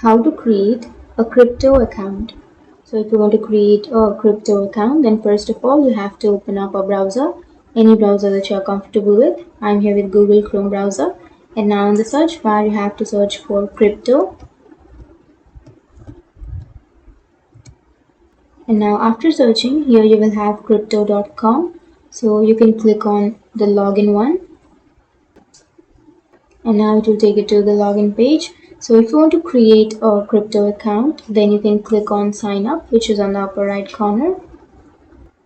How to create a crypto account. So if you want to create a crypto account, then first of all you have to open up a browser, any browser that you're comfortable with. I'm here with Google Chrome browser, and now in the search bar you have to search for crypto. And now after searching, here you will have crypto.com, so you can click on the login one, and now it will take you to the login page. So if you want to create a crypto account, then you can click on sign up, which is on the upper right corner,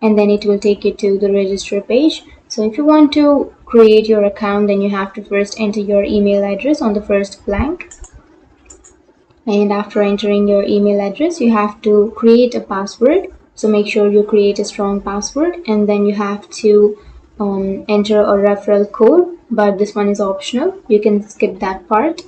and then it will take you to the register page. So if you want to create your account, then you have to first enter your email address on the first blank, and after entering your email address you have to create a password. So make sure you create a strong password, and then you have to enter a referral code, but this one is optional, you can skip that part.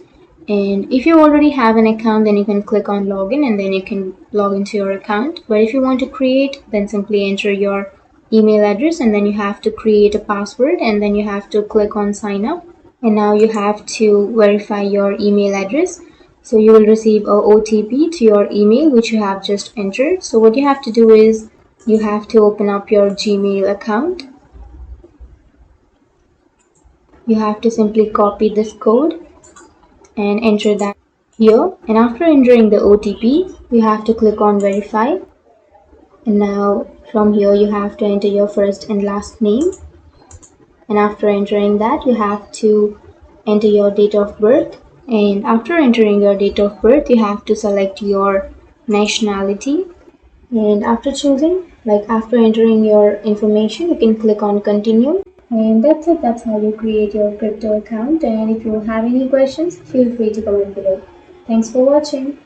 And if you already have an account, then you can click on login and then you can log into your account. But if you want to create, then simply enter your email address and then you have to create a password, and then you have to click on sign up. And now you have to verify your email address. So you will receive a OTP to your email which you have just entered. So what you have to do is you have to open up your Gmail account. You have to simply copy this code and enter that here, and after entering the OTP you have to click on verify. And now from here you have to enter your first and last name, and after entering that you have to enter your date of birth, and after entering your date of birth you have to select your nationality, and after choosing, like after entering your information, you can click on continue. And that's it. That's how you create your crypto account. And if you have any questions, feel free to comment below. Thanks for watching.